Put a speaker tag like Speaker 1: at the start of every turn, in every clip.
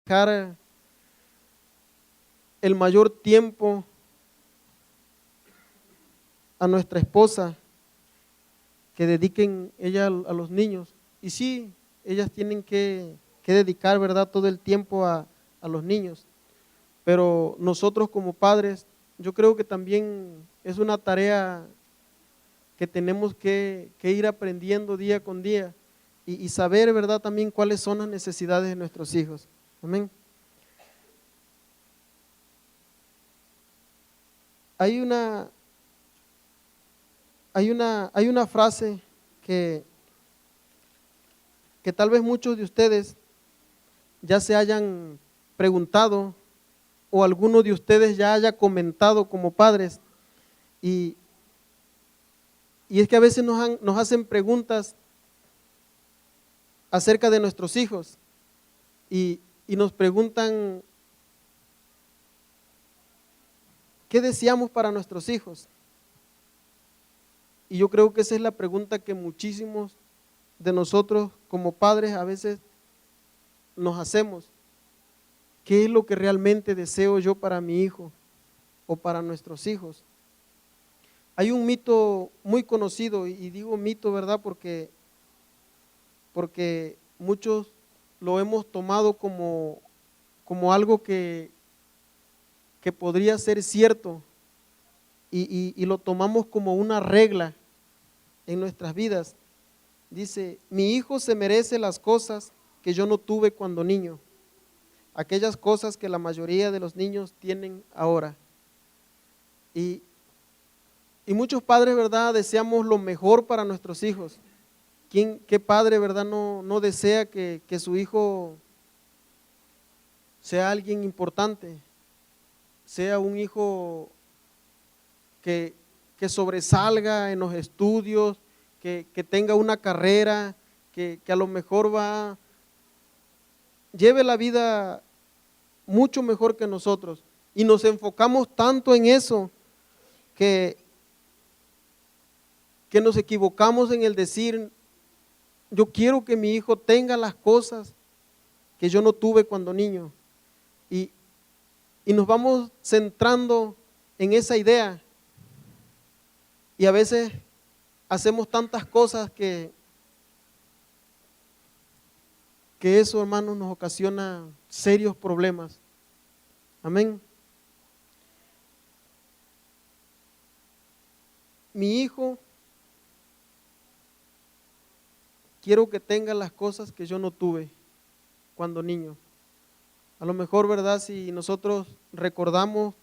Speaker 1: dedicar el mayor tiempo a nuestra esposa, que dediquen ella a los niños. Y sí, ellas tienen que dedicar, ¿verdad?, todo el tiempo a los niños. Pero nosotros como padres, yo creo que también es una tarea que tenemos que ir aprendiendo día con día y saber, ¿verdad?, también cuáles son las necesidades de nuestros hijos. Amén. Hay una frase que tal vez muchos de ustedes ya se hayan preguntado o alguno de ustedes ya haya comentado como padres, y es que a veces nos hacen preguntas acerca de nuestros hijos y nos preguntan ¿qué deseamos para nuestros hijos? Y yo creo que esa es la pregunta que muchísimos de nosotros como padres a veces nos hacemos. ¿Qué es lo que realmente deseo yo para mi hijo o para nuestros hijos? Hay un mito muy conocido, y digo mito, ¿verdad?, porque muchos lo hemos tomado como algo que podría ser cierto, y lo tomamos como una regla en nuestras vidas. Dice: mi hijo se merece las cosas que yo no tuve cuando niño, aquellas cosas que la mayoría de los niños tienen ahora. Y muchos padres, ¿verdad?, deseamos lo mejor para nuestros hijos. ¿Qué padre, verdad, no desea que su hijo sea alguien importante, sea un hijo que sobresalga en los estudios, que tenga una carrera, que a lo mejor lleve la vida mucho mejor que nosotros? Y nos enfocamos tanto en eso que nos equivocamos en el decir: yo quiero que mi hijo tenga las cosas que yo no tuve cuando niño. Y nos vamos centrando en esa idea. Y a veces hacemos tantas cosas que eso, hermanos, nos ocasiona serios problemas. Amén. Mi hijo, quiero que tenga las cosas que yo no tuve cuando niño. A lo mejor, ¿verdad?, si nosotros recordamos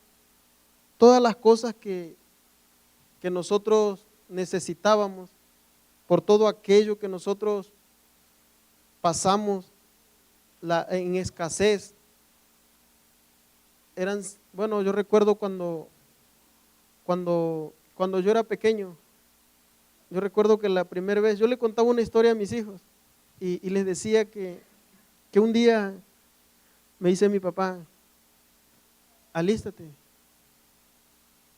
Speaker 1: todas las cosas que nosotros necesitábamos, por todo aquello que nosotros pasamos en escasez. Bueno, yo recuerdo cuando yo era pequeño, yo recuerdo que la primera vez, yo le contaba una historia a mis hijos y les decía que un día me dice mi papá: alístate,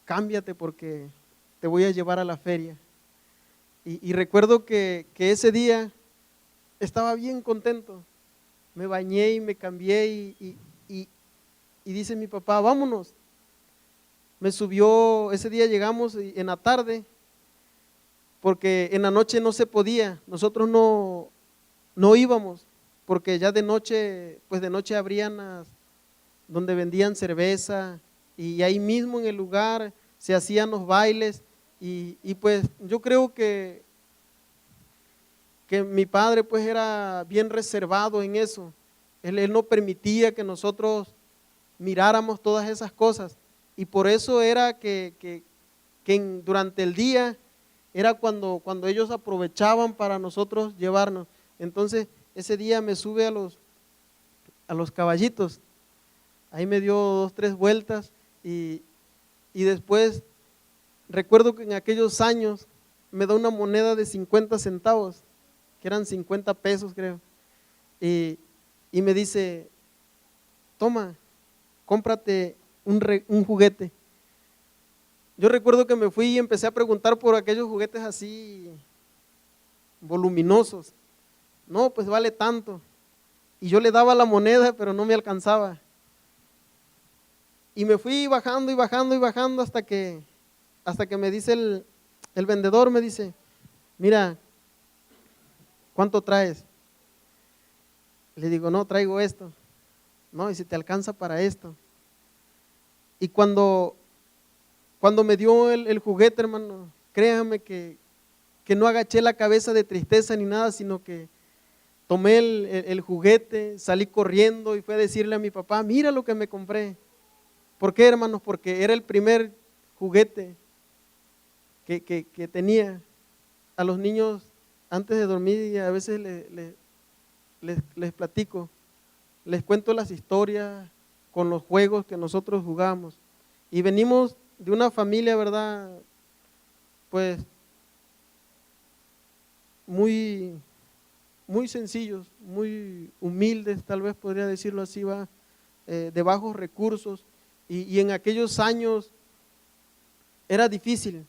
Speaker 1: cámbiate porque te voy a llevar a la feria. Y recuerdo que ese día estaba bien contento, me bañé y me cambié y dice mi papá: vámonos. Me subió, ese día llegamos en la tarde, porque en la noche no se podía, nosotros no íbamos, porque ya de noche, pues de noche abrían donde vendían cerveza, y ahí mismo en el lugar se hacían los bailes, y pues yo creo que mi padre pues era bien reservado en eso. Él no permitía que nosotros miráramos todas esas cosas, y por eso era que durante el día era cuando ellos aprovechaban para nosotros llevarnos. Entonces ese día me sube a los caballitos, ahí me dio 2, 3 vueltas, y después recuerdo que en aquellos años me da una moneda de 50 centavos, que eran 50 pesos creo, y me dice: toma, cómprate un juguete. Yo recuerdo que me fui y empecé a preguntar por aquellos juguetes así voluminosos. No, pues vale tanto. y yo le daba la moneda, pero no me alcanzaba. Y me fui bajando y bajando y bajando hasta que me dice el vendedor, me dice, mira, ¿cuánto traes? Le digo, no, traigo esto. No, y si te alcanza para esto. Y cuando me dio el juguete, hermano, créame que no agaché la cabeza de tristeza ni nada, sino que tomé el juguete, salí corriendo y fui a decirle a mi papá, mira lo que me compré. ¿Por qué, hermanos? Porque era el primer juguete que tenía. A los niños antes de dormir y a veces les platico, les cuento las historias con los juegos que nosotros jugamos. Y venimos de una familia, ¿verdad? Pues muy sencillos, muy humildes, tal vez podría decirlo así, va, de bajos recursos. Y en aquellos años era difícil,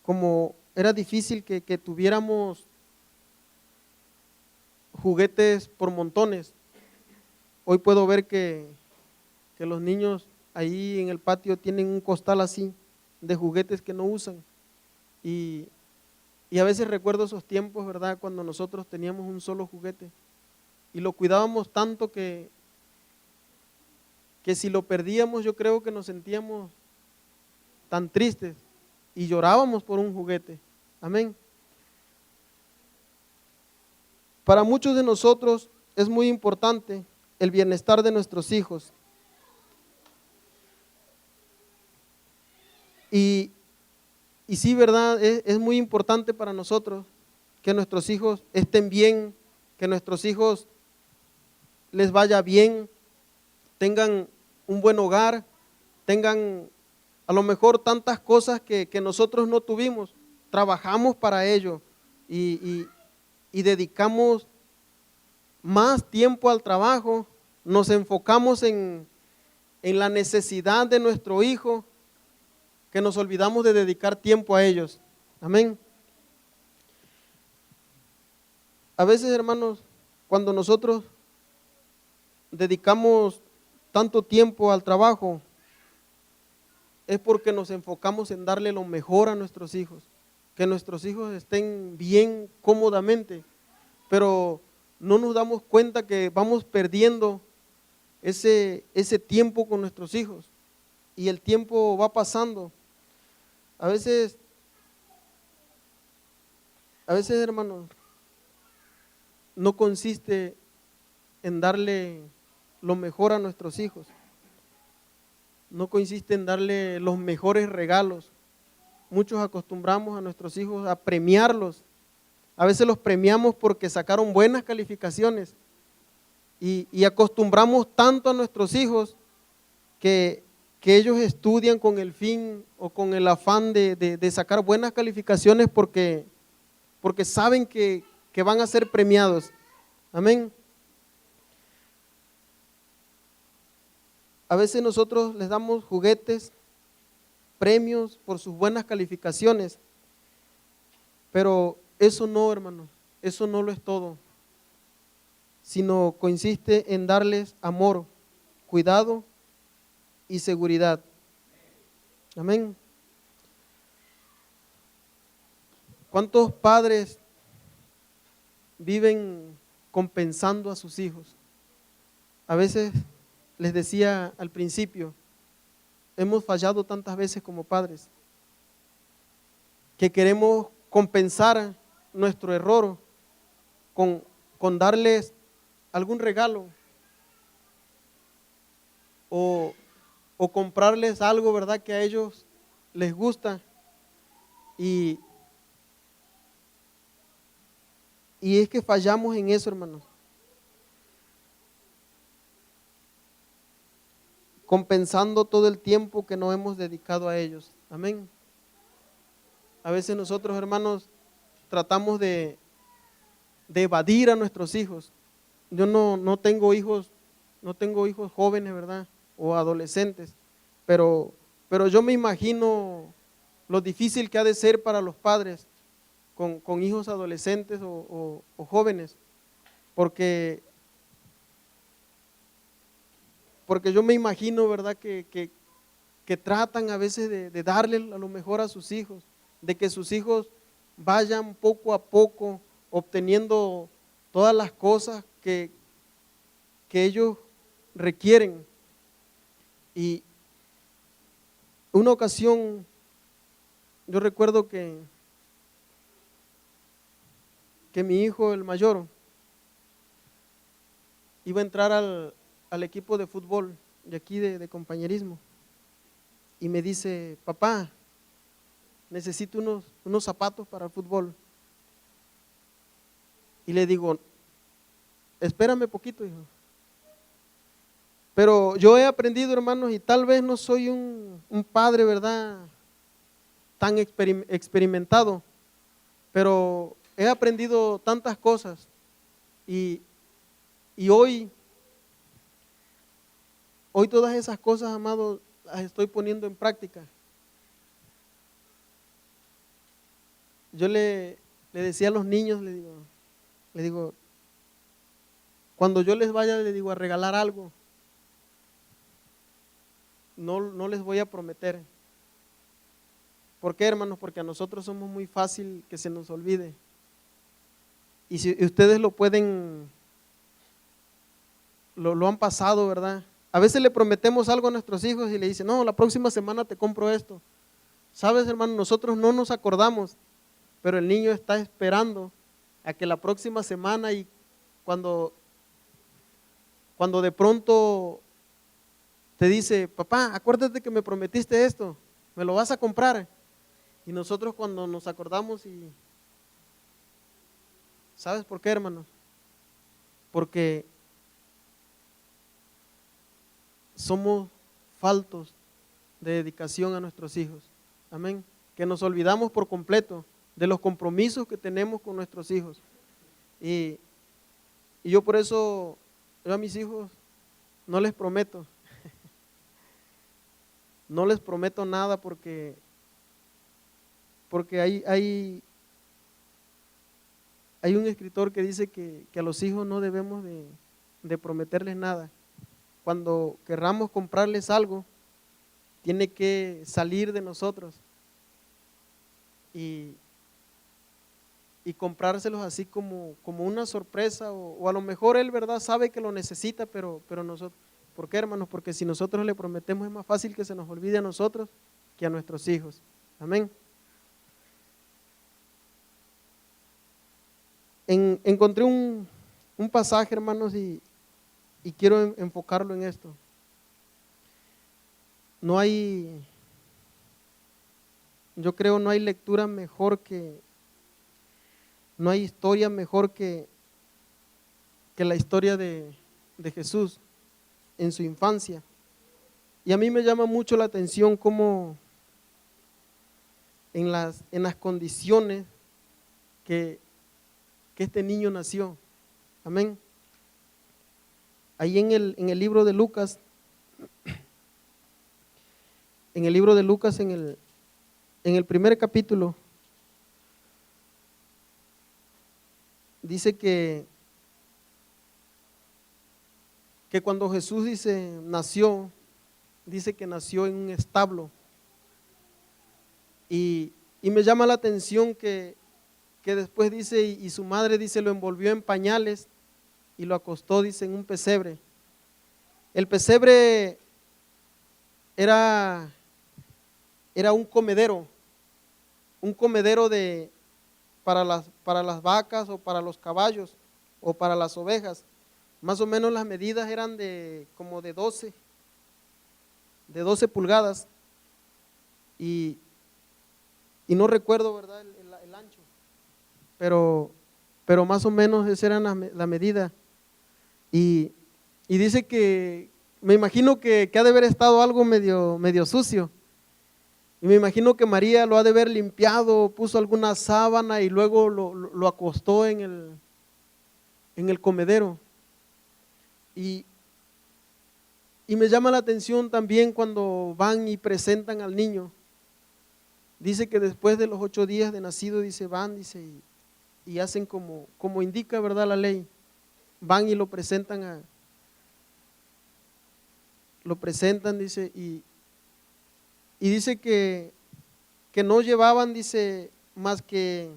Speaker 1: como era difícil que tuviéramos juguetes por montones. Hoy puedo ver que los niños ahí en el patio tienen un costal así de juguetes que no usan. Y a veces recuerdo esos tiempos, ¿verdad? Cuando nosotros teníamos un solo juguete y lo cuidábamos tanto que si lo perdíamos, yo creo que nos sentíamos tan tristes y llorábamos por un juguete. Amén. Para muchos de nosotros es muy importante el bienestar de nuestros hijos. Y sí, ¿verdad? Es muy importante para nosotros que nuestros hijos estén bien, que nuestros hijos les vaya bien, tengan un buen hogar, tengan a lo mejor tantas cosas que nosotros no tuvimos. Trabajamos para ello y dedicamos más tiempo al trabajo, nos enfocamos en la necesidad de nuestro hijo, que nos olvidamos de dedicar tiempo a ellos. Amén. A veces, hermanos, cuando nosotros dedicamos tanto tiempo al trabajo, es porque nos enfocamos en darle lo mejor a nuestros hijos, que nuestros hijos estén bien cómodamente, pero no nos damos cuenta que vamos perdiendo ese tiempo con nuestros hijos y el tiempo va pasando. A veces, hermanos, no consiste en darle lo mejor a nuestros hijos, no consiste en darle los mejores regalos. Muchos acostumbramos a nuestros hijos a premiarlos. A veces los premiamos porque sacaron buenas calificaciones y acostumbramos tanto a nuestros hijos que ellos estudian con el fin o con el afán de sacar buenas calificaciones porque saben que van a ser premiados. Amén. A veces nosotros les damos juguetes, premios por sus buenas calificaciones, pero eso no, hermanos, eso no lo es todo, sino consiste en darles amor, cuidado y seguridad. Amén. ¿Cuántos padres viven compensando a sus hijos? A veces les decía al principio, hemos fallado tantas veces como padres que queremos compensar nuestro error con darles algún regalo o comprarles algo, ¿verdad?, que a ellos les gusta y es que fallamos en eso, hermanos. Compensando todo el tiempo que no hemos dedicado a ellos. Amén. A veces nosotros, hermanos, tratamos de evadir a nuestros hijos. Yo no tengo hijos jóvenes, ¿verdad?, o adolescentes, pero yo me imagino lo difícil que ha de ser para los padres con hijos adolescentes o jóvenes, porque porque yo me imagino, ¿verdad?, que tratan a veces de darle a lo mejor a sus hijos, de que sus hijos vayan poco a poco obteniendo todas las cosas que ellos requieren. Y una ocasión, yo recuerdo que mi hijo, el mayor, iba a entrar al equipo de fútbol de aquí de compañerismo, y me dice: papá, necesito unos zapatos para el fútbol. Y le digo: espérame poquito, hijo. Pero yo he aprendido, hermanos, y tal vez no soy un padre, ¿verdad?, tan experimentado, pero he aprendido tantas cosas, y hoy todas esas cosas, amados, las estoy poniendo en práctica. Yo le decía a los niños, le digo, cuando yo les vaya, le digo, a regalar algo, no les voy a prometer. ¿Por qué, hermanos? Porque a nosotros somos muy fácil que se nos olvide. Y si ustedes lo pueden, lo han pasado, ¿verdad? A veces le prometemos algo a nuestros hijos y le dicen: no, la próxima semana te compro esto. ¿Sabes, hermano? Nosotros no nos acordamos, pero el niño está esperando a que la próxima semana, y cuando de pronto te dice: papá, acuérdate que me prometiste esto, ¿me lo vas a comprar? Y nosotros cuando nos acordamos, y ¿sabes por qué, hermano? Porque somos faltos de dedicación a nuestros hijos. Amén. Que nos olvidamos por completo de los compromisos que tenemos con nuestros hijos. Y yo por eso, yo a mis hijos no les prometo, no les prometo nada, porque hay un escritor que dice que a los hijos no debemos de prometerles nada. Cuando querramos comprarles algo, tiene que salir de nosotros y comprárselos así como una sorpresa, o a lo mejor él, ¿verdad?, sabe que lo necesita, pero nosotros, ¿por qué, hermanos? Porque si nosotros le prometemos, es más fácil que se nos olvide a nosotros que a nuestros hijos. Amén. Encontré un pasaje, hermanos, y quiero enfocarlo en esto. Yo creo no hay lectura mejor no hay historia mejor que la historia de Jesús en su infancia. Y a mí me llama mucho la atención cómo en las condiciones que este niño nació. Amén. Ahí en el libro de Lucas, en el primer capítulo, dice que cuando Jesús nació, dice que nació en un establo. Y me llama la atención que después dice, y su madre, dice, lo envolvió en pañales y lo acostó, dice, en un pesebre. El pesebre era un comedero para las vacas, o para los caballos, o para las ovejas. Más o menos las medidas eran como de 12 pulgadas, y no recuerdo, ¿verdad?, el ancho, pero más o menos esa era la medida. Y dice que, me imagino que ha de haber estado algo medio sucio, y me imagino que María lo ha de haber limpiado, puso alguna sábana y luego lo acostó en el comedero. Y me llama la atención también cuando van y presentan al niño. Dice que después de los 8 días de nacido, dice, van, dice, y hacen como indica, ¿verdad?, la ley. Van y lo presentan lo presentan, dice, y dice que no llevaban, dice, más que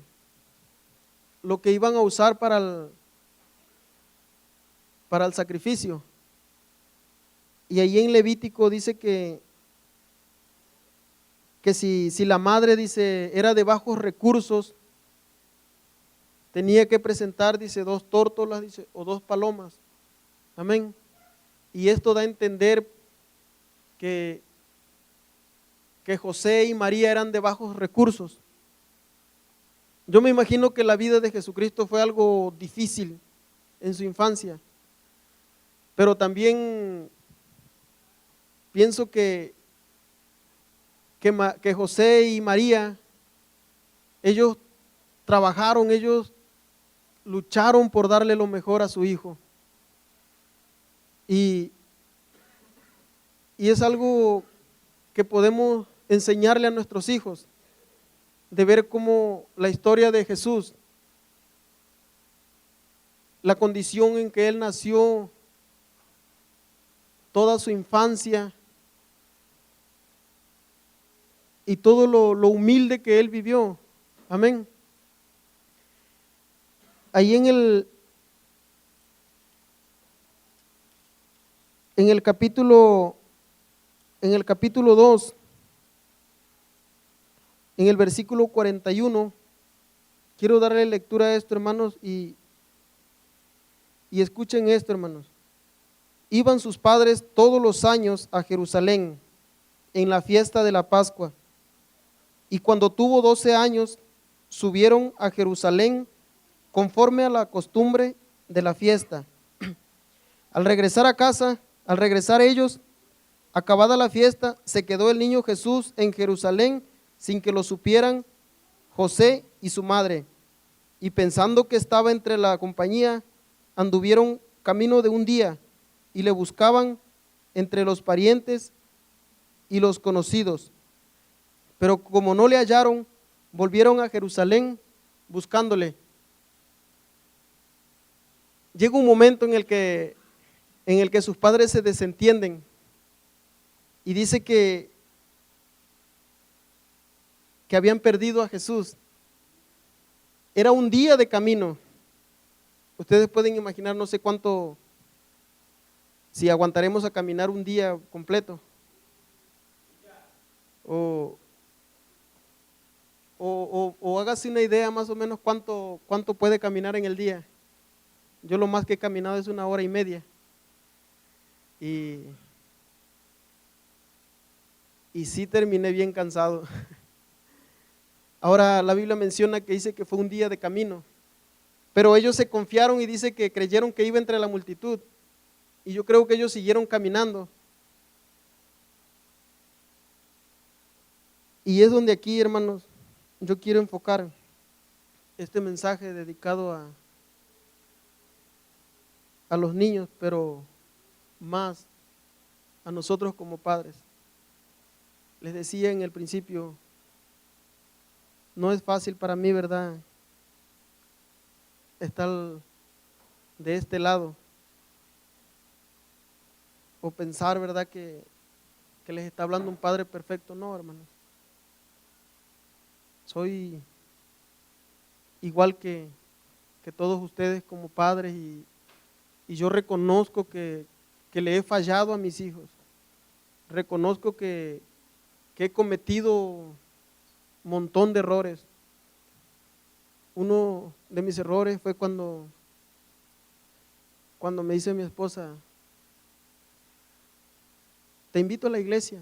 Speaker 1: lo que iban a usar para el sacrificio. Y ahí en Levítico dice que si la madre, dice, era de bajos recursos, tenía que presentar, dice, 2 tórtolas, dice, o 2 palomas. Amén. Y esto da a entender que José y María eran de bajos recursos. Yo me imagino que la vida de Jesucristo fue algo difícil en su infancia, pero también pienso que José y María, ellos trabajaron, ellos lucharon por darle lo mejor a su hijo. Y es algo que podemos enseñarle a nuestros hijos, de ver cómo la historia de Jesús, la condición en que Él nació, toda su infancia y todo lo humilde que Él vivió. Amén. Ahí en el capítulo 2, en el versículo 41, quiero darle lectura a esto, hermanos, y escuchen esto, hermanos. Iban sus padres todos los años a Jerusalén en la fiesta de la Pascua, y cuando tuvo 12 años, subieron a Jerusalén conforme a la costumbre de la fiesta. Al regresar ellos, acabada la fiesta, se quedó el niño Jesús en Jerusalén sin que lo supieran José y su madre. Y pensando que estaba entre la compañía, anduvieron camino de un día y le buscaban entre los parientes y los conocidos. Pero como no le hallaron, volvieron a Jerusalén buscándole. Llega un momento en el que sus padres se desentienden, y dice que habían perdido a Jesús. Era un día de camino. Ustedes pueden imaginar, no sé cuánto, si aguantaremos a caminar un día completo. O hágase una idea más o menos cuánto puede caminar en el día. Yo lo más que he caminado es 1 hora y media. Y sí terminé bien cansado. Ahora la Biblia menciona que dice que fue un día de camino, pero ellos se confiaron y dice que creyeron que iba entre la multitud, y yo creo que ellos siguieron caminando. Y es donde aquí, hermanos, yo quiero enfocar este mensaje dedicado a los niños, pero más a nosotros como padres. Les decía en el principio, no es fácil para mí, ¿verdad?, estar de este lado o pensar, ¿verdad?, que les está hablando un padre perfecto. No, hermanos. Soy igual que todos ustedes como padres, y yo reconozco que le he fallado a mis hijos. Reconozco que he cometido un montón de errores. Uno de mis errores fue cuando me dice mi esposa: te invito a la iglesia,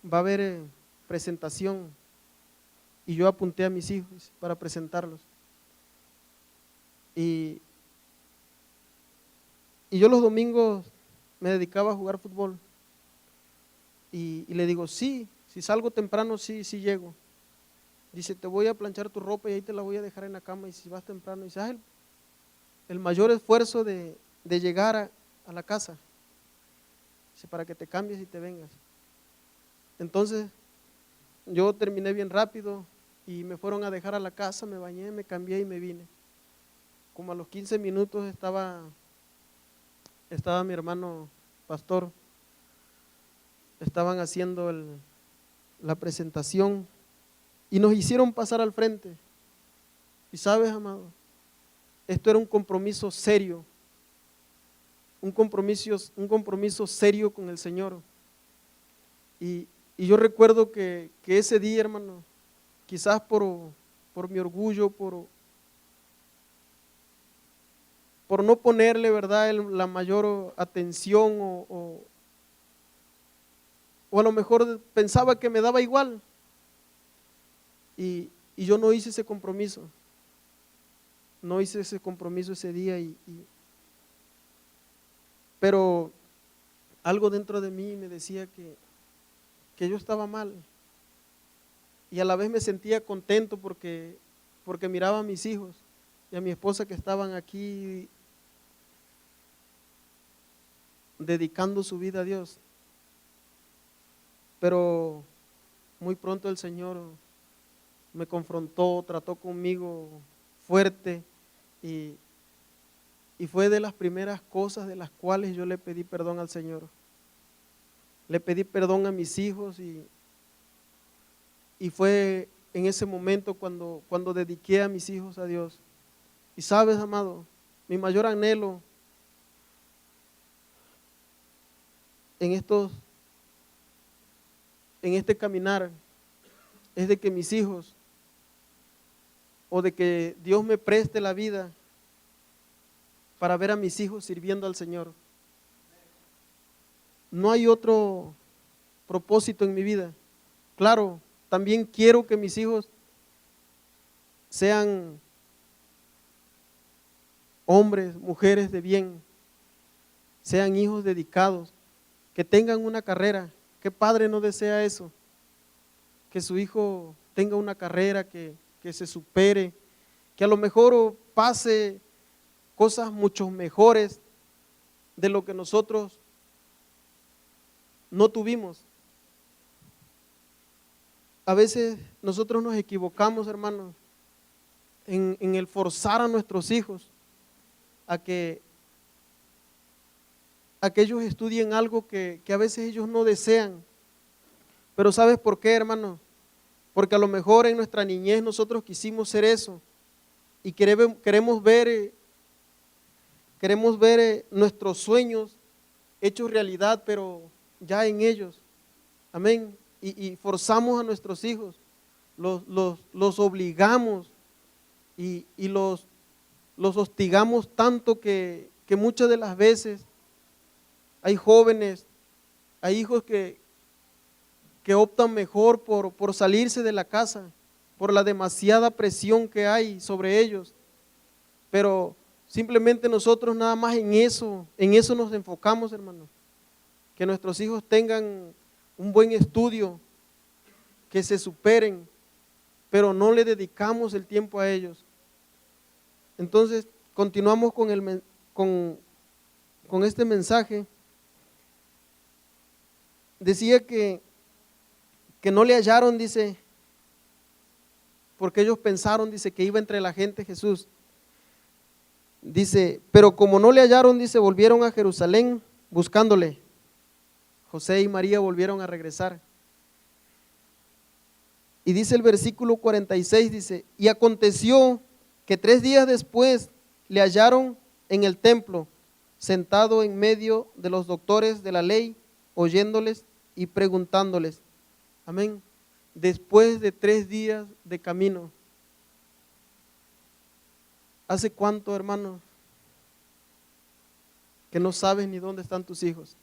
Speaker 1: va a haber presentación. Y yo apunté a mis hijos para presentarlos. Y yo los domingos me dedicaba a jugar fútbol. Y le digo, sí, si salgo temprano, sí llego. Dice, te voy a planchar tu ropa y ahí te la voy a dejar en la cama, y si vas temprano. Dice, el mayor esfuerzo de llegar a la casa, dice, para que te cambies y te vengas. Entonces yo terminé bien rápido y me fueron a dejar a la casa, me bañé, me cambié y me vine. Como a los 15 minutos estaba mi hermano pastor, estaban haciendo la presentación y nos hicieron pasar al frente. Y sabes, amado, esto era un compromiso serio, un compromiso serio con el Señor. Y yo recuerdo que ese día, hermano, quizás por mi orgullo, por no ponerle, ¿verdad?, la mayor atención o a lo mejor pensaba que me daba igual. Y yo no hice ese compromiso. No hice ese compromiso ese día. Pero algo dentro de mí me decía que yo estaba mal. Y a la vez me sentía contento porque miraba a mis hijos y a mi esposa que estaban aquí dedicando su vida a Dios. Pero muy pronto el Señor me confrontó, trató conmigo fuerte y fue de las primeras cosas de las cuales yo le pedí perdón al Señor. Le pedí perdón a mis hijos y fue en ese momento cuando dediqué a mis hijos a Dios. Y sabes, amado, mi mayor anhelo en este caminar es de que mis hijos, o de que Dios me preste la vida para ver a mis hijos sirviendo al Señor. No hay otro propósito en mi vida. Claro, también quiero que mis hijos sean hombres, mujeres de bien, sean hijos dedicados, que tengan una carrera. ¿Qué padre no desea eso? Que su hijo tenga una carrera, que se supere, que a lo mejor pase cosas mucho mejores de lo que nosotros no tuvimos. A veces nosotros nos equivocamos, hermanos, en el forzar a nuestros hijos a que ellos estudien algo que a veces ellos no desean. Pero ¿sabes por qué, hermano? Porque a lo mejor en nuestra niñez nosotros quisimos ser eso y queremos ver nuestros sueños hechos realidad, pero ya en ellos. Amén. Y forzamos a nuestros hijos, los obligamos y los hostigamos tanto que muchas de las veces hay jóvenes, hay hijos que optan mejor por salirse de la casa, por la demasiada presión que hay sobre ellos. Pero simplemente nosotros nada más en eso nos enfocamos, hermanos. Que nuestros hijos tengan un buen estudio, que se superen, pero no le dedicamos el tiempo a ellos. Entonces, continuamos con este mensaje. Decía que no le hallaron, dice, porque ellos pensaron, dice, que iba entre la gente Jesús. Dice, pero como no le hallaron, dice, volvieron a Jerusalén buscándole. José y María volvieron a regresar. Y dice el versículo 46, dice, y aconteció que 3 días después le hallaron en el templo, sentado en medio de los doctores de la ley, oyéndoles y preguntándoles. Amén. Después de 3 días de camino. ¿Hace cuánto, hermano, que no sabes ni dónde están tus hijos?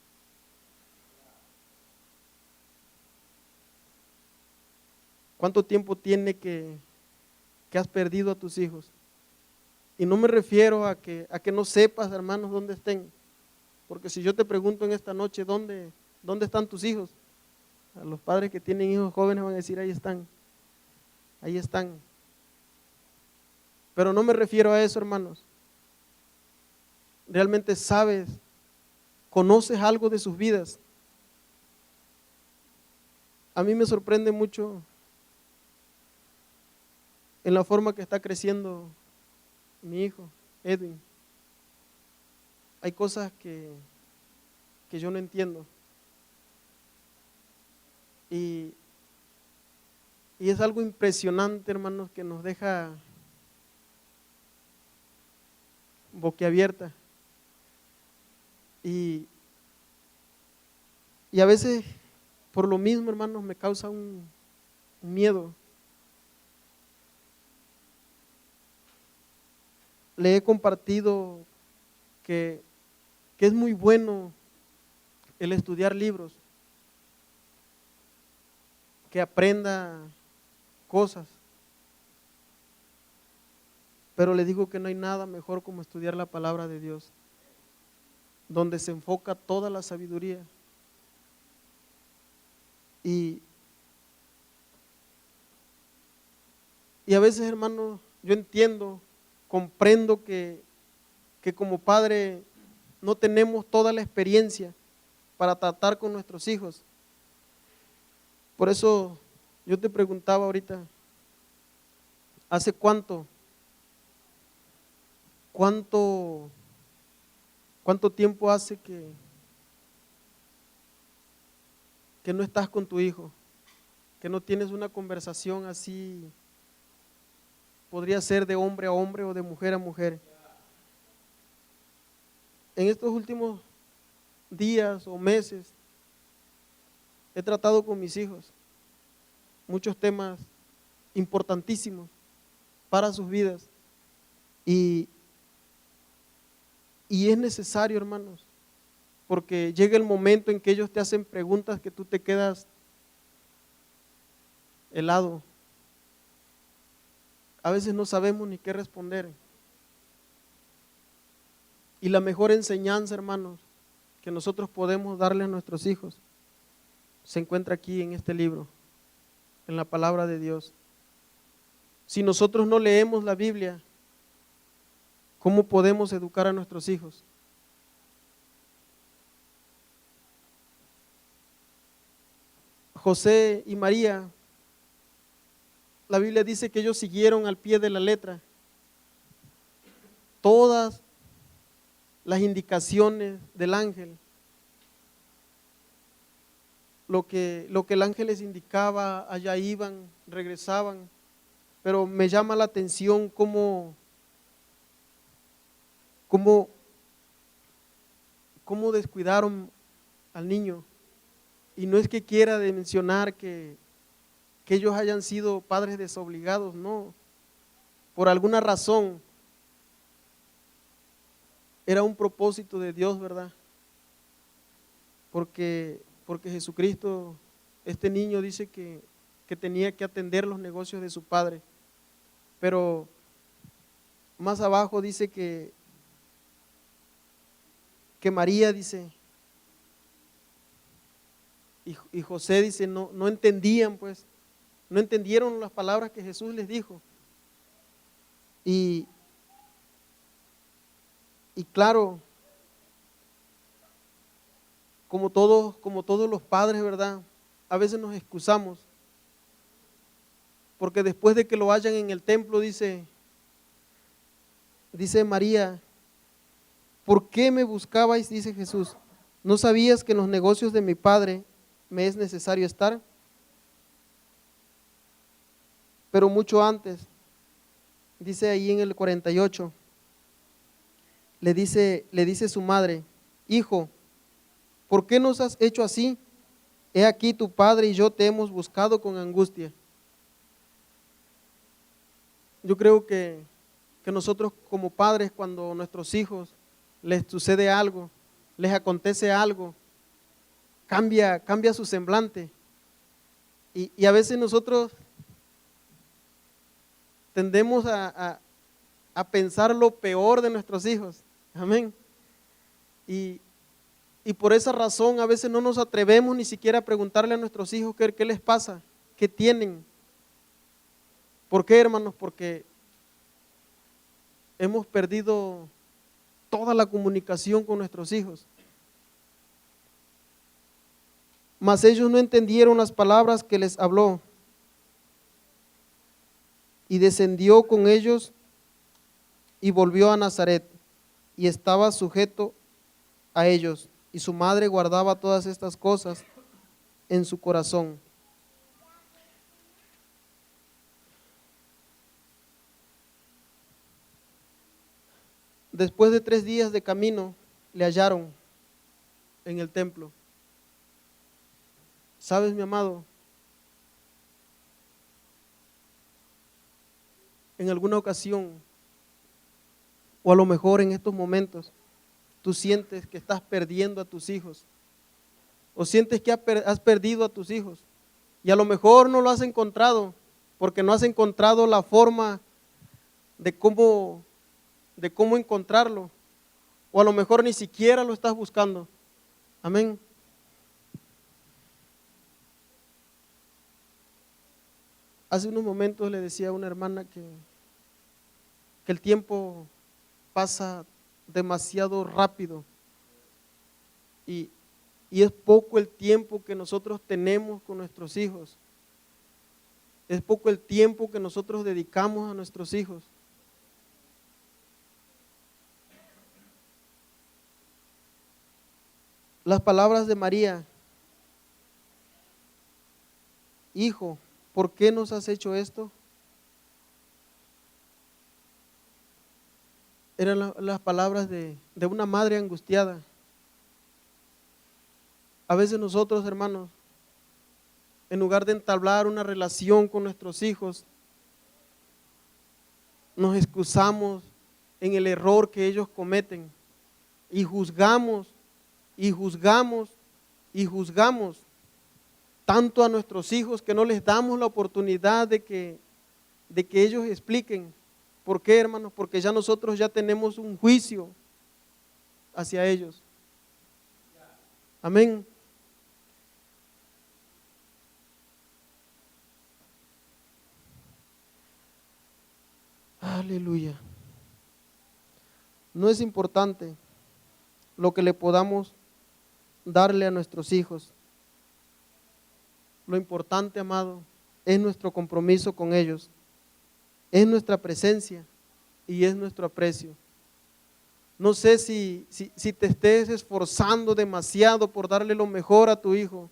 Speaker 1: ¿Cuánto tiempo tiene que has perdido a tus hijos? Y no me refiero a que no sepas, hermanos, dónde estén. Porque si yo te pregunto en esta noche, ¿dónde están tus hijos? A los padres que tienen hijos jóvenes van a decir, ahí están. Ahí están. Pero no me refiero a eso, hermanos. Realmente sabes, conoces algo de sus vidas. A mí me sorprende mucho en la forma que está creciendo mi hijo, Edwin. Hay cosas que que yo no entiendo. Y es algo impresionante, hermanos, que nos deja boquiabierta. Y a veces, por lo mismo, hermanos, me causa un miedo. Le he compartido que es muy bueno el estudiar libros, que aprenda cosas, pero le digo que no hay nada mejor como estudiar la palabra de Dios, donde se enfoca toda la sabiduría. Y a veces, hermanos, yo entiendo, comprendo que como padre no tenemos toda la experiencia para tratar con nuestros hijos. Por eso yo te preguntaba ahorita, ¿hace cuánto tiempo hace que no estás con tu hijo? Que no tienes una conversación así, podría ser de hombre a hombre o de mujer a mujer. En estos últimos días o meses he tratado con mis hijos muchos temas importantísimos para sus vidas, y es necesario, hermanos, porque llega el momento en que ellos te hacen preguntas que tú te quedas helado. A veces no sabemos ni qué responder. Y la mejor enseñanza, hermanos, que nosotros podemos darle a nuestros hijos se encuentra aquí en este libro, en la palabra de Dios. Si nosotros no leemos la Biblia, ¿cómo podemos educar a nuestros hijos? José y María, la Biblia dice que ellos siguieron al pie de la letra todas las indicaciones del ángel. Lo que el ángel les indicaba, allá iban, regresaban. Pero me llama la atención cómo descuidaron al niño. Y no es que quiera de mencionar que ellos hayan sido padres desobligados, no. Por alguna razón era un propósito de Dios, ¿verdad? Porque Jesucristo, este niño dice que tenía que atender los negocios de su padre. Pero más abajo dice que María dice, y José dice, no entendían, pues, no entendieron las palabras que Jesús les dijo. Y claro, como todos los padres, ¿verdad? A veces nos excusamos, porque después de que lo hallan en el templo, dice María, ¿por qué me buscabais? Dice Jesús, ¿no sabías que en los negocios de mi padre me es necesario estar? Pero mucho antes, dice ahí en el 48, le dice su madre, hijo, ¿por qué nos has hecho así? He aquí tu padre y yo te hemos buscado con angustia. Yo creo que nosotros como padres, cuando a nuestros hijos les sucede algo, les acontece algo, cambia su semblante. Y a veces nosotros tendemos a pensar lo peor de nuestros hijos. Amén. Y por esa razón a veces no nos atrevemos ni siquiera a preguntarle a nuestros hijos qué les pasa, qué tienen. ¿Por qué, hermanos? Porque hemos perdido toda la comunicación con nuestros hijos. Mas ellos no entendieron las palabras que les habló. Y descendió con ellos y volvió a Nazaret, y estaba sujeto a ellos, y y su madre guardaba todas estas cosas en su corazón. Después de 3 días de camino, le hallaron en el templo. ¿Sabes, mi amado? En alguna ocasión, o a lo mejor en estos momentos, tú sientes que estás perdiendo a tus hijos, o sientes que has perdido a tus hijos, y a lo mejor no lo has encontrado, porque no has encontrado la forma de cómo encontrarlo, o a lo mejor ni siquiera lo estás buscando. Amén. Hace unos momentos le decía a una hermana que el tiempo pasa demasiado rápido y es poco el tiempo que nosotros tenemos con nuestros hijos. Es poco el tiempo que nosotros dedicamos a nuestros hijos. Las palabras de María: hijo, ¿por qué nos has hecho esto? Eran las palabras de una madre angustiada. A veces nosotros, hermanos, en lugar de entablar una relación con nuestros hijos, nos excusamos en el error que ellos cometen y juzgamos y juzgamos y juzgamos tanto a nuestros hijos que no les damos la oportunidad de que ellos expliquen. ¿Por qué, hermanos? Porque ya nosotros ya tenemos un juicio hacia ellos. Amén. Aleluya. No es importante lo que le podamos darle a nuestros hijos. Lo importante, amado, es nuestro compromiso con ellos, es nuestra presencia y es nuestro aprecio. No sé si te estés esforzando demasiado por darle lo mejor a tu hijo.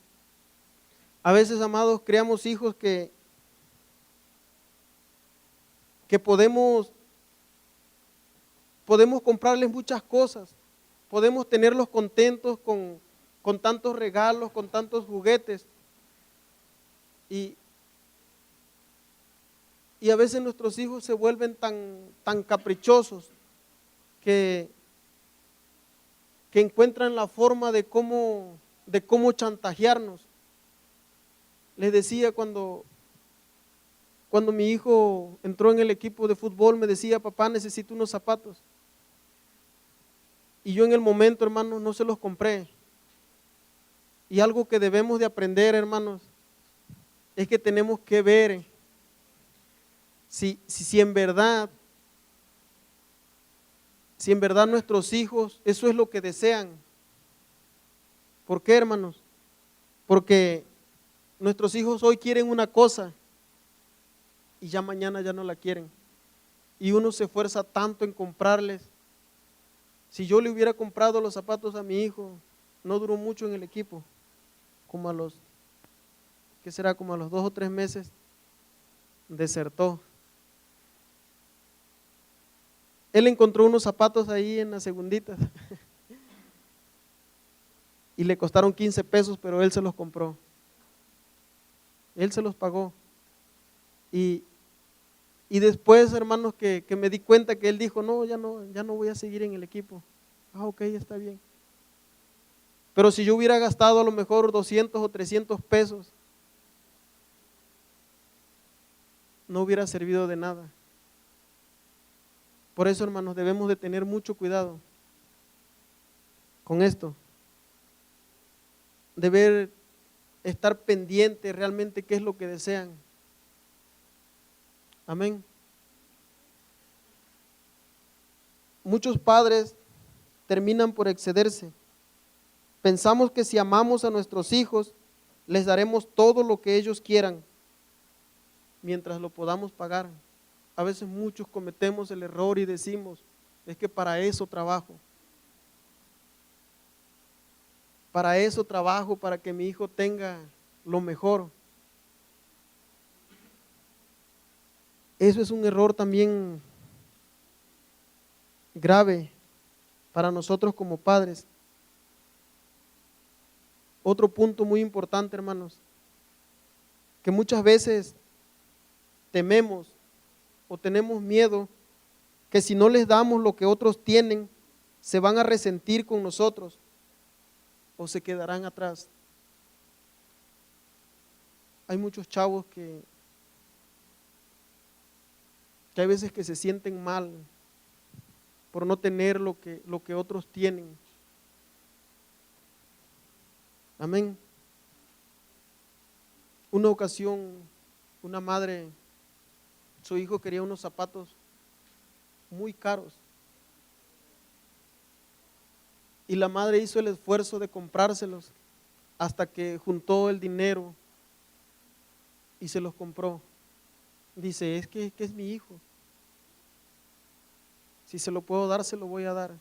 Speaker 1: A veces, amados, creamos hijos que podemos comprarles muchas cosas, podemos tenerlos contentos con tantos regalos, con tantos juguetes, y a veces nuestros hijos se vuelven tan caprichosos que encuentran la forma de cómo chantajearnos. Les decía cuando mi hijo entró en el equipo de fútbol, me decía: papá, necesito unos zapatos. Y yo en el momento, hermanos, no se los compré. Y algo que debemos de aprender, hermanos, es que tenemos que ver si en verdad nuestros hijos eso es lo que desean. ¿Por qué, hermanos? Porque nuestros hijos hoy quieren una cosa y ya mañana ya no la quieren. Y uno se esfuerza tanto en comprarles. Si yo le hubiera comprado los zapatos a mi hijo, no duró mucho en el equipo, como a los 2 o 3 meses, desertó. Él encontró unos zapatos ahí en las segunditas y le costaron 15 pesos, pero él se los compró. Él se los pagó. Y después, hermanos, que me di cuenta que él dijo: no, ya no voy a seguir en el equipo. Ok, está bien. Pero si yo hubiera gastado a lo mejor 200 o 300 pesos, no hubiera servido de nada. Por eso, hermanos, debemos de tener mucho cuidado con esto. Deber estar pendiente realmente qué es lo que desean. Amén. Muchos padres terminan por excederse. Pensamos que si amamos a nuestros hijos, les daremos todo lo que ellos quieran, mientras lo podamos pagar. A veces muchos cometemos el error y decimos: es que para eso trabajo. Para eso trabajo, para que mi hijo tenga lo mejor. Eso es un error también grave para nosotros como padres. Otro punto muy importante, hermanos, que muchas veces tememos o tenemos miedo que si no les damos lo que otros tienen, se van a resentir con nosotros o se quedarán atrás. Hay muchos chavos que hay veces que se sienten mal por no tener lo que otros tienen. Amén. Una ocasión, una madre, su hijo quería unos zapatos muy caros. Y la madre hizo el esfuerzo de comprárselos hasta que juntó el dinero y se los compró. Dice, es que es mi hijo. Si se lo puedo dar, se lo voy a dar.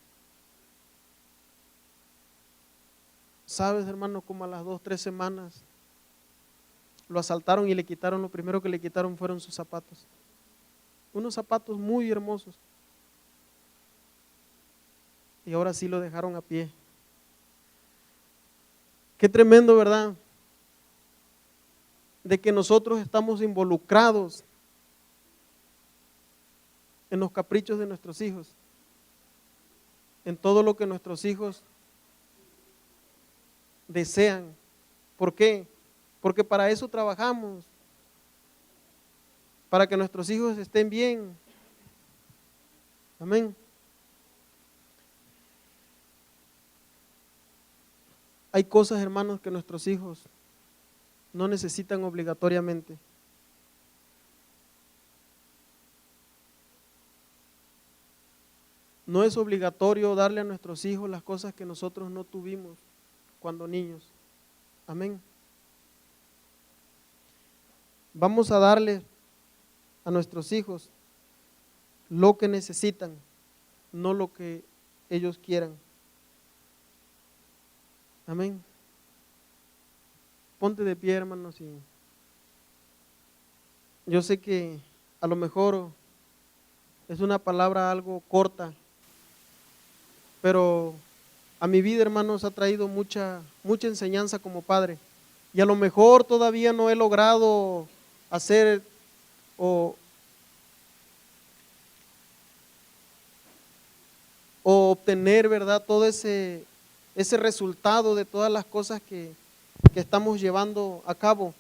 Speaker 1: ¿Sabes, hermano? Como a las 2, 3 semanas lo asaltaron y le quitaron, lo primero que le quitaron fueron sus zapatos. Unos zapatos muy hermosos. Y ahora sí lo dejaron a pie. Qué tremendo, ¿verdad? De que nosotros estamos involucrados en los caprichos de nuestros hijos, en todo lo que nuestros hijos desean. ¿Por qué? Porque para eso trabajamos, para que nuestros hijos estén bien. Amén. Hay cosas, hermanos, que nuestros hijos no necesitan obligatoriamente. No es obligatorio darle a nuestros hijos las cosas que nosotros no tuvimos cuando niños. Amén. Vamos a darle a nuestros hijos lo que necesitan, no lo que ellos quieran. Amén. Ponte de pie, hermanos. Y yo sé que a lo mejor es una palabra algo corta, pero a mi vida, hermanos, ha traído mucha enseñanza como padre. Y a lo mejor todavía no he logrado hacer o obtener, ¿verdad?, todo ese resultado de todas las cosas que estamos llevando a cabo.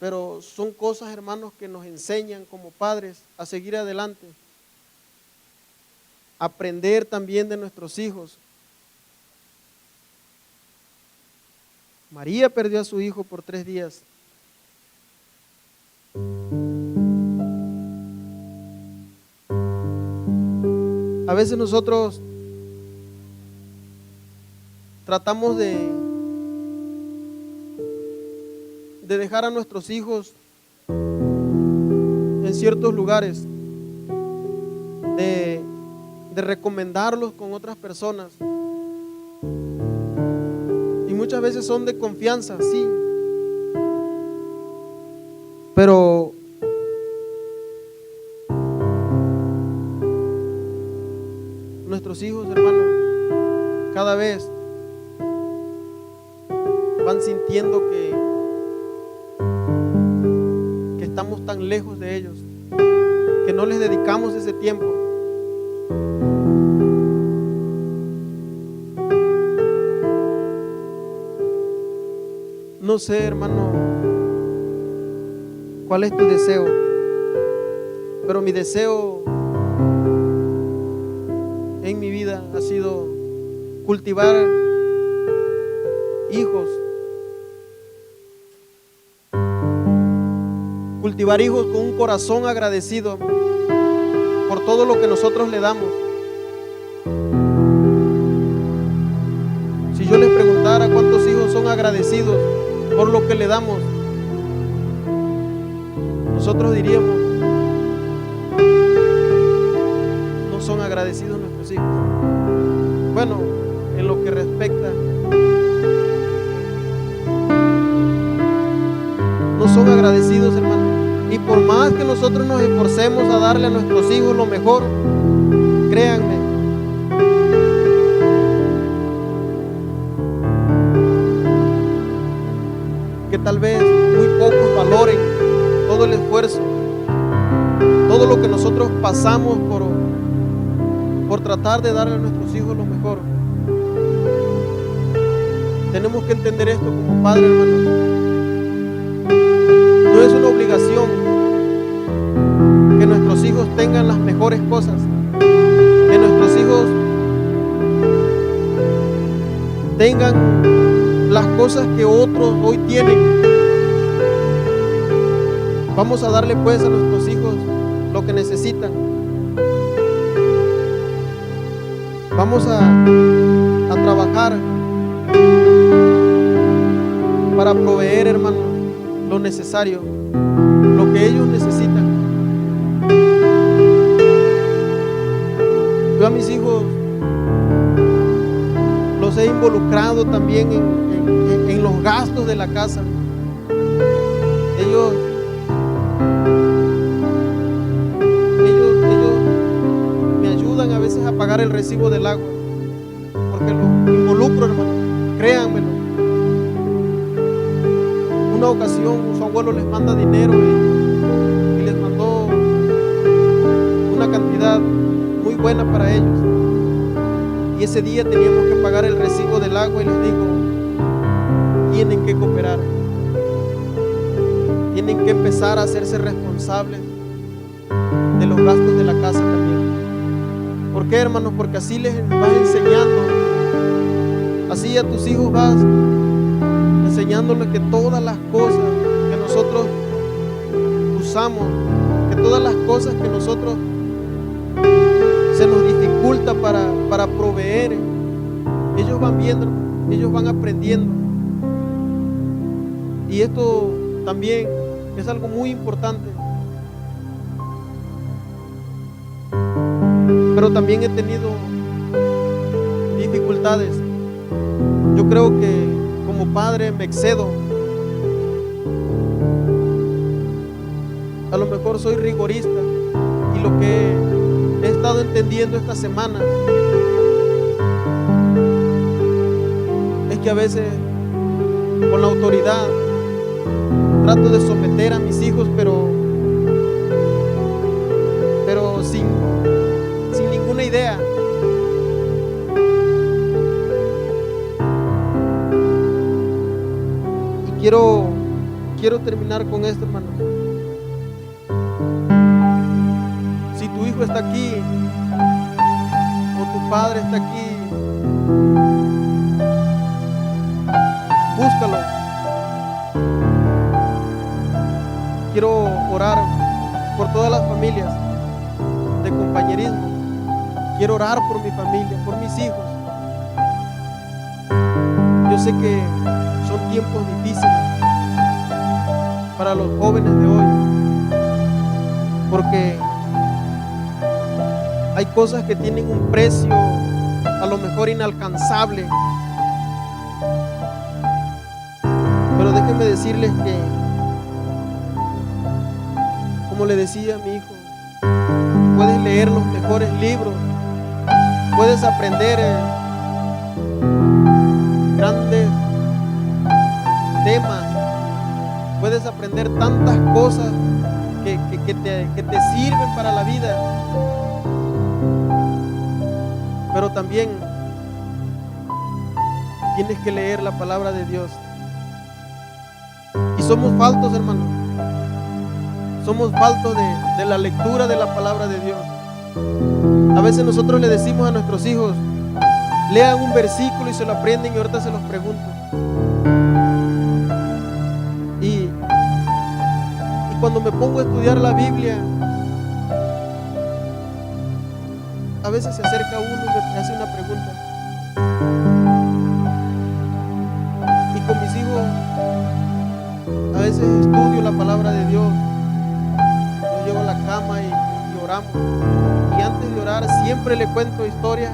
Speaker 1: Pero son cosas, hermanos, que nos enseñan como padres a seguir adelante. Aprender también de nuestros hijos. María perdió a su hijo por 3 días. A veces nosotros tratamos de dejar a nuestros hijos en ciertos lugares, de recomendarlos con otras personas. Y muchas veces son de confianza, sí. Pero nuestros hijos, hermanos, cada vez van sintiendo que estamos tan lejos de ellos, que no les dedicamos ese tiempo. No sé, hermano, cuál es tu deseo, pero mi deseo en mi vida ha sido cultivar hijos, con un corazón agradecido por todo lo que nosotros le damos. Si yo les preguntara cuántos hijos son agradecidos por lo que le damos, nosotros diríamos, no son agradecidos nuestros hijos. Bueno, en lo que respecta son agradecidos, hermano. Y por más que nosotros nos esforcemos a darle a nuestros hijos lo mejor, créanme, que tal vez muy pocos valoren todo el esfuerzo, todo lo que nosotros pasamos por tratar de darle a nuestros hijos lo mejor. Tenemos que entender esto como padres, hermanos. No es una obligación que nuestros hijos tengan las mejores cosas, que nuestros hijos tengan las cosas que otros hoy tienen. Vamos a darle pues a nuestros hijos lo que necesitan. Vamos a trabajar para proveer, hermano, lo necesario, lo que ellos necesitan. Yo a mis hijos los he involucrado también en los gastos de la casa. Ellos me ayudan a veces a pagar el recibo del agua, porque los involucro, hermano, créanmelo. Una ocasión su abuelo les manda dinero y les mandó una cantidad muy buena para ellos, y ese día teníamos que pagar el recibo del agua y les digo, tienen que cooperar, tienen que empezar a hacerse responsables de los gastos de la casa también. ¿Por qué, hermanos? Porque así les vas enseñando, así a tus hijos vas enseñándoles que todas las cosas que nosotros usamos, que todas las cosas que nosotros se nos dificulta para proveer, ellos van viendo, ellos van aprendiendo. Y esto también es algo muy importante. Pero también he tenido dificultades. Yo creo que como padre me excedo. A lo mejor soy rigorista, y lo que he estado entendiendo esta semana es que a veces con la autoridad trato de someter a mis hijos, pero sin ninguna idea. Y quiero terminar con esto, hermano. Si tu hijo está aquí o tu padre está aquí, búscalo. Quiero orar por todas las familias de compañerismo. Quiero orar por mi familia, por mis hijos. Yo sé que son tiempos difíciles para los jóvenes de hoy, porque hay cosas que tienen un precio a lo mejor inalcanzable. Pero déjenme decirles que, como le decía a mi hijo, puedes leer los mejores libros, puedes aprender grandes temas, puedes aprender tantas cosas que te sirven para la vida. Pero también tienes que leer la palabra de Dios. Y somos faltos, hermanos. Somos faltos de la lectura de la palabra de Dios. A veces nosotros le decimos a nuestros hijos, lean un versículo y se lo aprenden, y ahorita se los pregunto. Y cuando me pongo a estudiar la Biblia, a veces se acerca uno y me hace una pregunta. Y con mis hijos a veces estudio la palabra de Dios. Yo llego a la cama y oramos. Y antes de orar siempre le cuento historias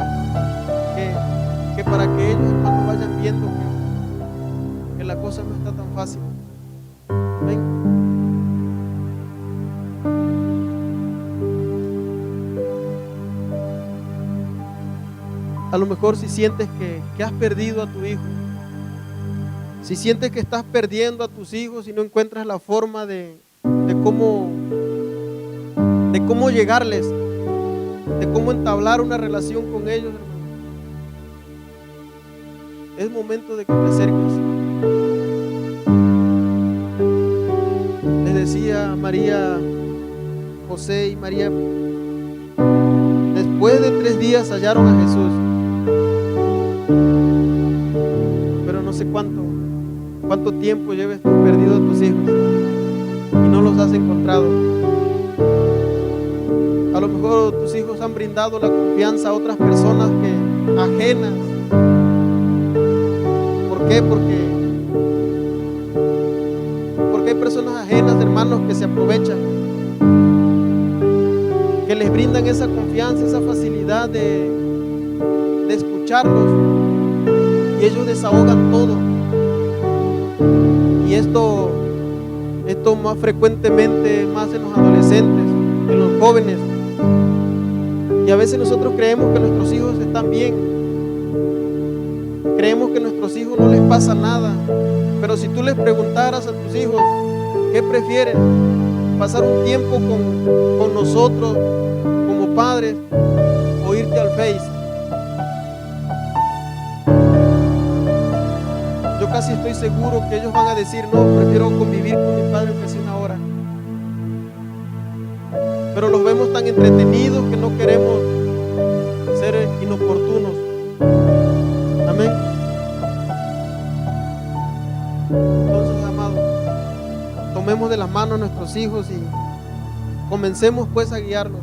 Speaker 1: que para que ellos, hermanos, vayan viendo que la cosa no está tan fácil. Ven. lo mejor si sientes que has perdido a tu hijo, si sientes que estás perdiendo a tus hijos y no encuentras la forma de cómo llegarles, de cómo entablar una relación con ellos, hermano, es momento de que te acerques. Les decía María, José y María, después de 3 días hallaron a Jesús, pero no sé cuánto tiempo lleves tú perdido a tus hijos y no los has encontrado. A lo mejor tus hijos han brindado la confianza a otras personas ajenas. ¿Por qué? Porque hay personas ajenas, hermanos, que se aprovechan, que les brindan esa confianza, esa facilidad de escucharlos, y ellos desahogan todo. Y esto más frecuentemente, más en los adolescentes, en los jóvenes. Y a veces nosotros creemos que nuestros hijos están bien, creemos que a nuestros hijos no les pasa nada, pero si tú les preguntaras a tus hijos qué prefieren, pasar un tiempo con nosotros como padres o irte al Face, yo casi estoy seguro que ellos van a decir: no, prefiero convivir con mi padre aunque sea 1 hora. Pero los vemos tan entretenidos que no queremos ser inoportunos. Amén. Entonces, amados, tomemos de las manos a nuestros hijos y comencemos pues a guiarlos.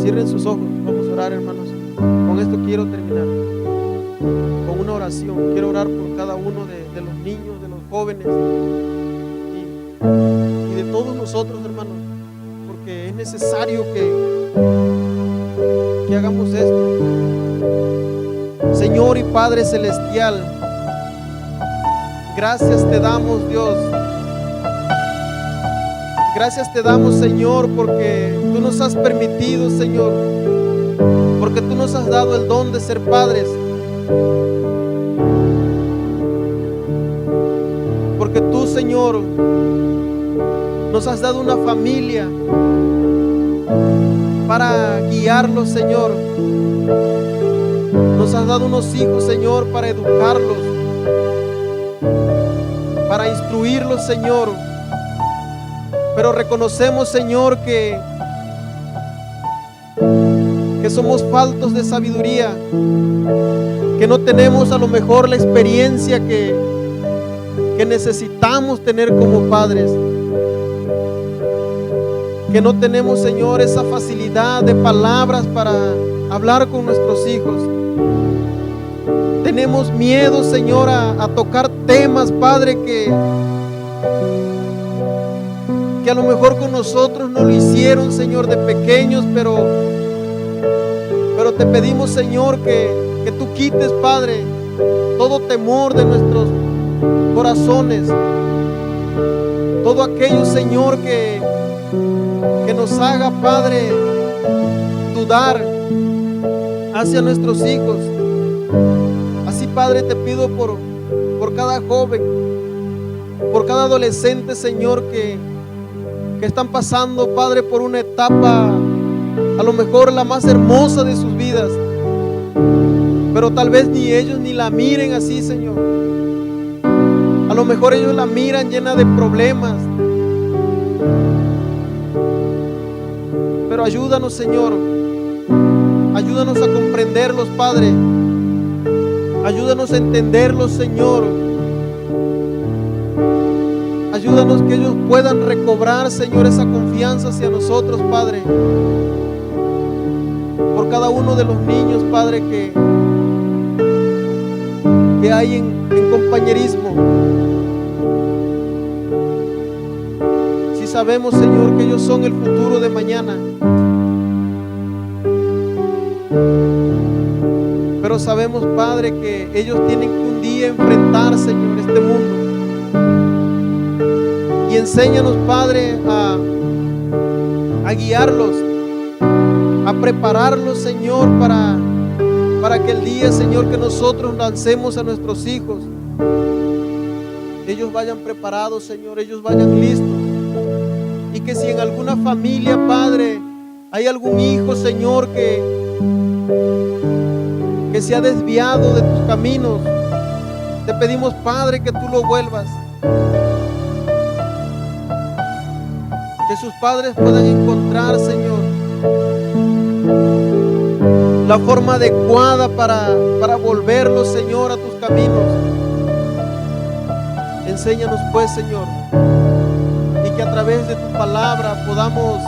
Speaker 1: Cierren sus ojos, vamos a orar, hermanos. Con esto quiero terminar, con una oración. Quiero orar por cada uno de los niños, de los jóvenes y de todos nosotros, hermanos, porque es necesario que hagamos esto. Señor y Padre Celestial, gracias te damos, Dios. Gracias te damos, Señor, porque tú nos has permitido, Señor, porque tú nos has dado el don de ser padres, porque tú, Señor, nos has dado una familia para guiarlos, Señor. Nos has dado unos hijos, Señor, para educarlos, para instruirlos, Señor. Pero reconocemos, Señor, que somos faltos de sabiduría, que no tenemos a lo mejor la experiencia que necesitamos tener como padres, que no tenemos, Señor, esa facilidad de palabras para hablar con nuestros hijos. Tenemos miedo, Señor, a tocar temas, Padre, que a lo mejor con nosotros no lo hicieron, Señor, de pequeños, pero te pedimos, Señor, que tú quites, Padre, todo temor de nuestros corazones, todo aquello, Señor, que nos haga, Padre, dudar hacia nuestros hijos. Así, Padre, te pido por cada joven, por cada adolescente, Señor, que están pasando, Padre, por una etapa a lo mejor la más hermosa de sus vidas, pero tal vez ni ellos ni la miren así, Señor. A lo mejor ellos la miran llena de problemas, pero ayúdanos, Señor, ayúdanos a comprenderlos, Padre, ayúdanos a entenderlos, Señor. Ayúdanos que ellos puedan recobrar, Señor, esa confianza hacia nosotros, Padre. Por cada uno de los niños, Padre, que hay en compañerismo. Si sabemos, Señor, que ellos son el futuro de mañana, pero sabemos, Padre, que ellos tienen que un día enfrentar, Señor, este mundo. Y enséñanos, Padre, a guiarlos, a a prepararlos, Señor, para que el día, Señor, que nosotros lancemos a nuestros hijos, ellos vayan preparados, Señor, ellos vayan listos. Y que si en alguna familia, Padre, hay algún hijo, Señor, que se ha desviado de tus caminos, te pedimos, Padre, que tú lo vuelvas. Que sus padres puedan encontrar, Señor, la forma adecuada para volverlos, Señor, a tus caminos. Enséñanos pues, Señor, y que a través de tu palabra podamos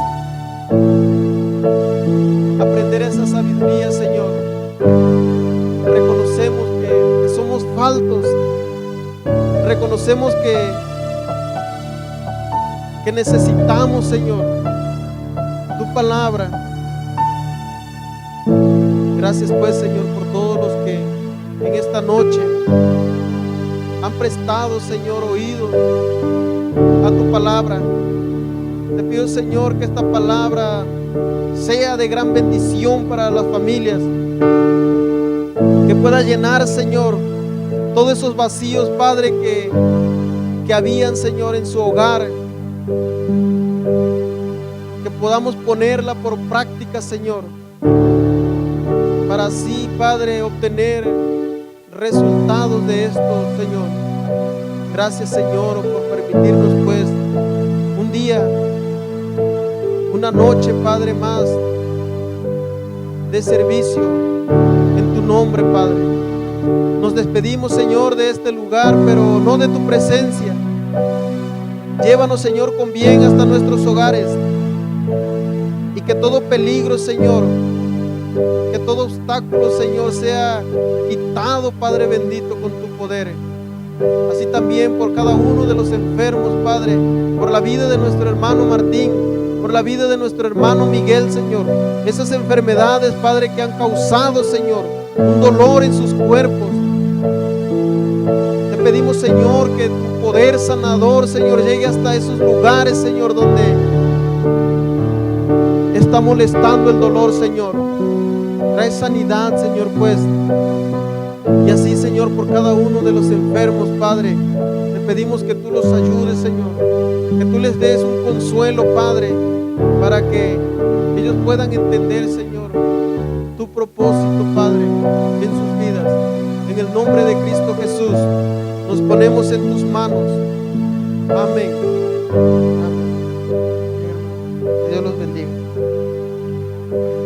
Speaker 1: aprender esa sabiduría, Señor. Reconocemos que somos faltos, reconocemos que necesitamos, Señor, tu palabra. Gracias pues, Señor, por todos los que en esta noche han prestado, Señor, oído a tu palabra. Te pido, Señor, que esta palabra sea de gran bendición para las familias, que pueda llenar, Señor, todos esos vacíos, Padre, que habían, Señor, en su hogar. Que podamos ponerla por práctica, Señor, para así, Padre, obtener resultados de esto, Señor. Gracias, Señor, por permitirnos pues un día, una noche, Padre, más de servicio en tu nombre, Padre. Nos despedimos, Señor, de este lugar, pero no de tu presencia. Llévanos, Señor, con bien hasta nuestros hogares, y que todo peligro, Señor, que todo obstáculo, Señor, sea quitado, Padre bendito, con tu poder. Así también por cada uno de los enfermos, Padre, por la vida de nuestro hermano Martín, por la vida de nuestro hermano Miguel, Señor. Esas enfermedades, Padre, que han causado, Señor, un dolor en sus cuerpos. Te pedimos, Señor, que tu poder sanador, Señor, llegue hasta esos lugares, Señor, donde está molestando el dolor, Señor. Trae sanidad, Señor, pues. Y así, Señor, por cada uno de los enfermos, Padre, te pedimos que tú los ayudes, Señor, que tú les des un consuelo, Padre, para que ellos puedan entender, Señor, tu propósito, Padre, en sus vidas. En el nombre de Cristo Jesús, nos ponemos en tus manos. Amén. Amén. Dios los bendiga.